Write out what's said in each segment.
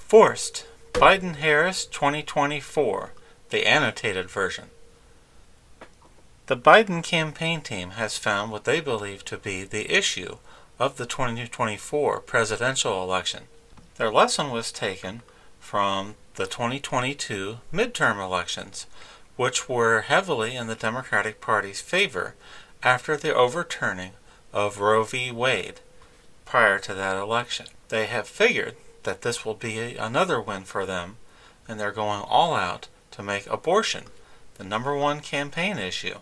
Forced, Biden-Harris 2024, the annotated version. The Biden campaign team has found what they believe to be the issue of the 2024 presidential election. Their lesson was taken from the 2022 midterm elections, which were heavily in the Democratic Party's favor after the overturning of Roe v. Wade prior to that election. They have figured that this will be another win for them, and they're going all out to make abortion the number one campaign issue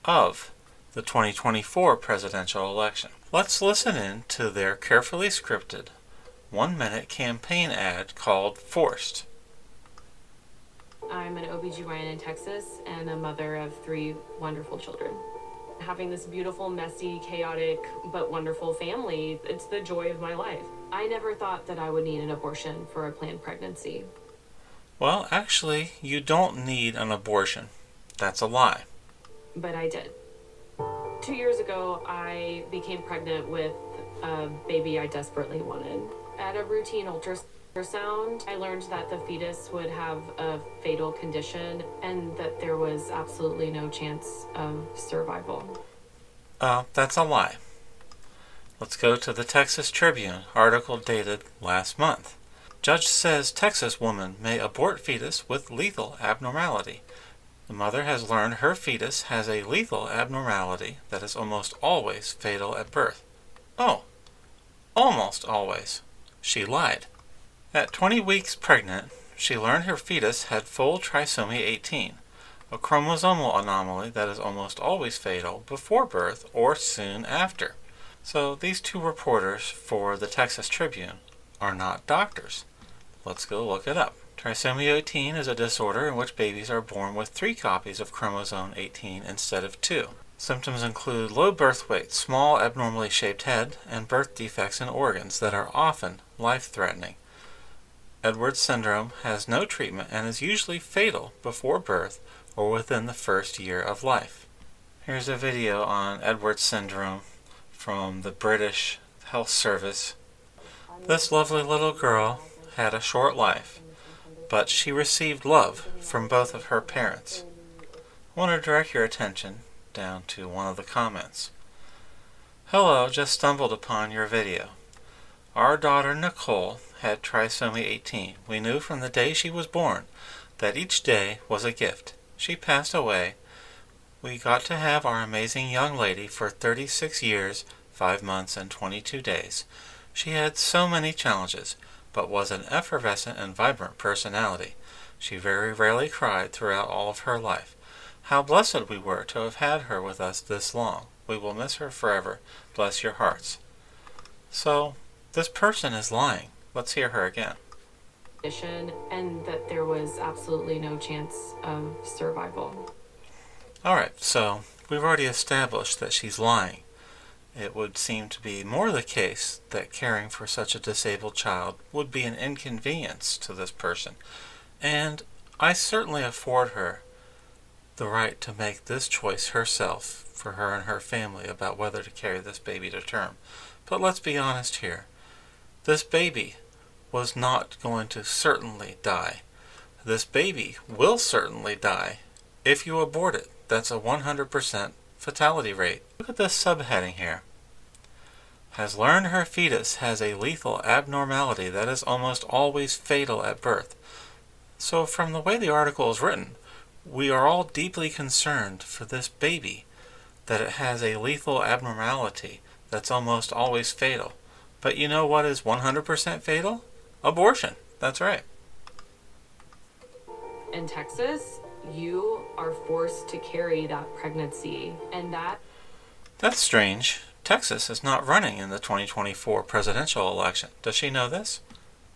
of the 2024 presidential election. Let's listen in to their carefully scripted 1-minute campaign ad called Forced. I'm an OBGYN in Texas and a mother of 3 wonderful children. Having this beautiful, messy, chaotic, but wonderful family, it's the joy of my life. I never thought that I would need an abortion for a planned pregnancy. Well, actually, you don't need an abortion. That's a lie. But I did. 2 years ago, I became pregnant with a baby I desperately wanted. At a routine ultrasound, I learned that the fetus would have a fatal condition and that there was absolutely no chance of survival. That's a lie. Let's go to the Texas Tribune, article dated last month. Judge says Texas woman may abort fetus with lethal abnormality. The mother has learned her fetus has a lethal abnormality that is almost always fatal at birth. Oh, almost always. She lied. At 20 weeks pregnant, she learned her fetus had full trisomy 18, a chromosomal anomaly that is almost always fatal before birth or soon after. So these two reporters for the Texas Tribune are not doctors. Let's go look it up. Trisomy 18 is a disorder in which babies are born with 3 copies of chromosome 18 instead of 2. Symptoms include low birth weight, small abnormally shaped head, and birth defects in organs that are often life-threatening. Edwards syndrome has no treatment and is usually fatal before birth or within the first year of life. Here's a video on Edwards syndrome from the British Health Service. This lovely little girl had a short life, but she received love from both of her parents. I want to direct your attention down to one of the comments. Hello, just stumbled upon your video. Our daughter Nicole had trisomy 18. We knew from the day she was born that each day was a gift. She passed away. We got to have our amazing young lady for 36 years, 5 months, and 22 days. She had so many challenges, but was an effervescent and vibrant personality. She very rarely cried throughout all of her life. How blessed we were to have had her with us this long. We will miss her forever. Bless your hearts. So, this person is lying. Let's hear her again. And that there was absolutely no chance of survival. Alright, so we've already established that she's lying. It would seem to be more the case that caring for such a disabled child would be an inconvenience to this person. And I certainly afford her the right to make this choice herself for her and her family about whether to carry this baby to term. But let's be honest here. This baby was not going to certainly die. This baby will certainly die if you abort it. That's a 100% fatality rate. Look at this subheading here. Has learned her fetus has a lethal abnormality that is almost always fatal at birth. So from the way the article is written, we are all deeply concerned for this baby that it has a lethal abnormality that's almost always fatal. But you know what is 100% fatal? Abortion. That's right. In Texas, you are forced to carry that pregnancy, and That's strange. Texas is not running in the 2024 presidential election. Does she know this?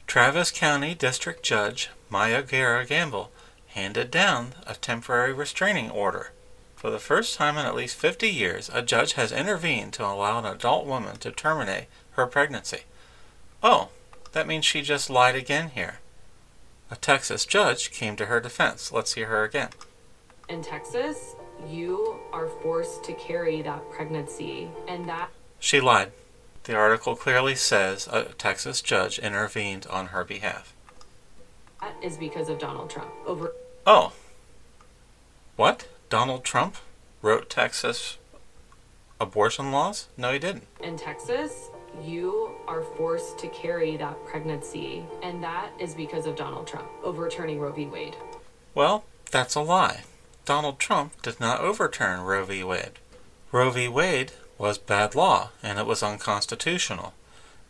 Travis County District Judge Maya Guerra Gamble handed down a temporary restraining order. For the first time in at least 50 years, a judge has intervened to allow an adult woman to terminate her pregnancy. Oh, that means she just lied again here. A Texas judge came to her defense. Let's hear her again. In Texas, you are forced to carry that pregnancy, and She lied. The article clearly says a Texas judge intervened on her behalf. That is because of Donald Trump. Oh. What? Donald Trump wrote Texas abortion laws? No, he didn't. In Texas, you are forced to carry that pregnancy, and that is because of Donald Trump overturning Roe v. Wade. Well, that's a lie. Donald Trump did not overturn Roe v. Wade. Roe v. Wade was bad law, and it was unconstitutional.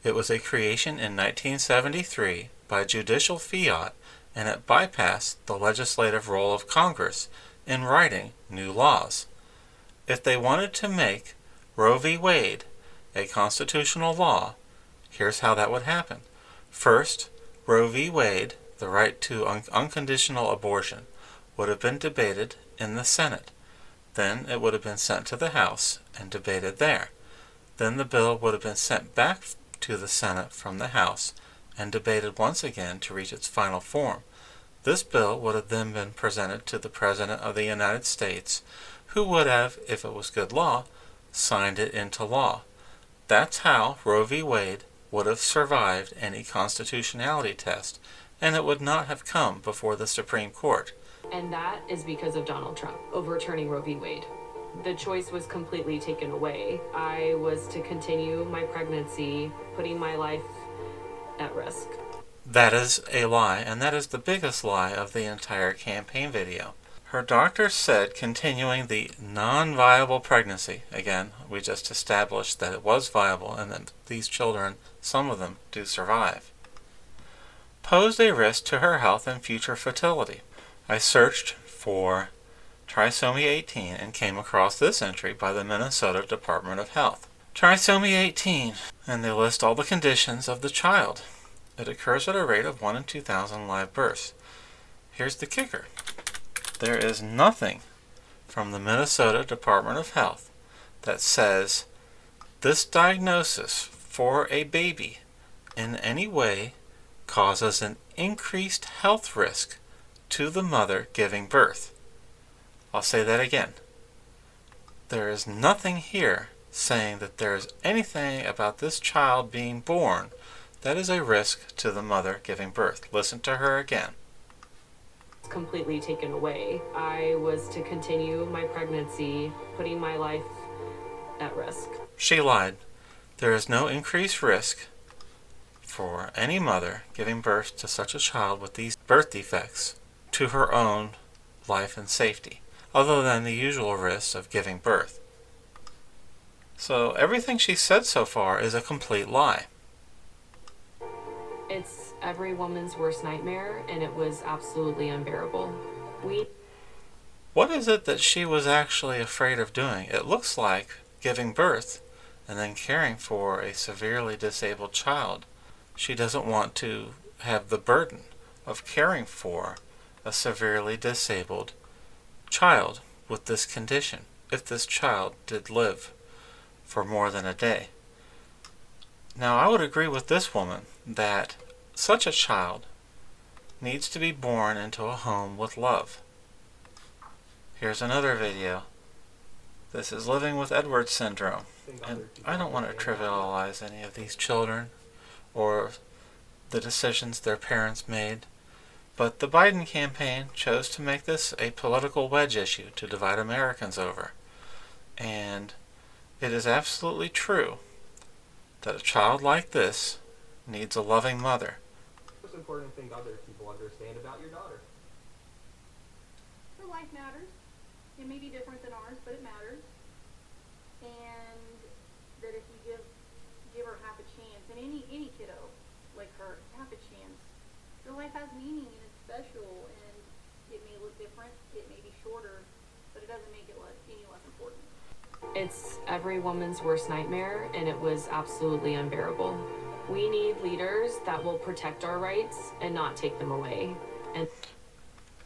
It was a creation in 1973 by judicial fiat, and it bypassed the legislative role of Congress in writing new laws. If they wanted to make Roe v. Wade a constitutional law, here's how that would happen. First, Roe v. Wade, the right to unconditional abortion, would have been debated in the Senate. Then it would have been sent to the House and debated there. Then the bill would have been sent back to the Senate from the House and debated once again to reach its final form. This bill would have then been presented to the President of the United States, who would have, if it was good law, signed it into law. That's how Roe v. Wade would have survived any constitutionality test, and it would not have come before the Supreme Court. And that is because of Donald Trump overturning Roe v. Wade. The choice was completely taken away. I was to continue my pregnancy, putting my life at risk. That is a lie, and that is the biggest lie of the entire campaign video. Her doctor said continuing the non-viable pregnancy, again, we just established that it was viable and that these children, some of them, do survive, posed a risk to her health and future fertility. I searched for Trisomy 18 and came across this entry by the Minnesota Department of Health. Trisomy 18, and they list all the conditions of the child. It occurs at a rate of 1 in 2,000 live births. Here's the kicker. There is nothing from the Minnesota Department of Health that says this diagnosis for a baby in any way causes an increased health risk to the mother giving birth. I'll say that again. There is nothing here saying that there is anything about this child being born that is a risk to the mother giving birth. Listen to her again. Completely taken away. I was to continue my pregnancy, putting my life at risk. She lied. There is no increased risk for any mother giving birth to such a child with these birth defects to her own life and safety, other than the usual risks of giving birth. So everything she said so far is a complete lie. It's every woman's worst nightmare, and it was absolutely unbearable. What is it that she was actually afraid of doing? It looks like giving birth and then caring for a severely disabled child. She doesn't want to have the burden of caring for a severely disabled child with this condition, if this child did live for more than a day. Now, I would agree with this woman that such a child needs to be born into a home with love. Here's another video. This is living with Edwards syndrome. And I don't want to trivialize any of these children or the decisions their parents made, but the Biden campaign chose to make this a political wedge issue to divide Americans over. And it is absolutely true that a child like this needs a loving mother. The most important thing other people understand about your daughter. Her life matters. It may be different than ours, but it matters. And that if you give her half a chance, and any kiddo like her, half a chance, their life has meaning and it's special, and it may look different, it may be shorter, but it doesn't make it any less important. It's every woman's worst nightmare, and it was absolutely unbearable. We need leaders that will protect our rights and not take them away. And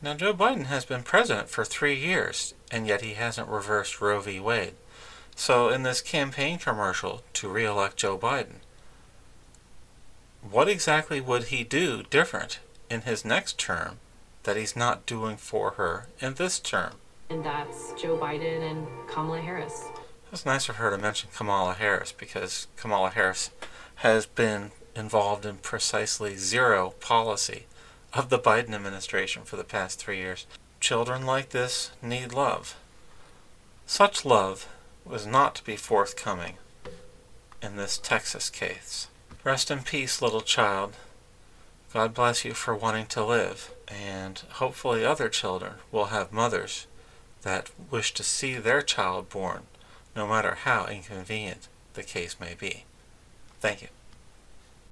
now, Joe Biden has been president for 3 years, and yet he hasn't reversed Roe v. Wade. So in this campaign commercial to re-elect Joe Biden, what exactly would he do different in his next term that he's not doing for her in this term? that's Joe Biden and Kamala Harris. It's nice of her to mention Kamala Harris, because Kamala Harris has been involved in precisely zero policy of the Biden administration for the past 3 years. Children like this need love. Such love was not to be forthcoming in this Texas case. Rest in peace, little child. God bless you for wanting to live, and hopefully other children will have mothers that wish to see their child born, no matter how inconvenient the case may be. Thank you.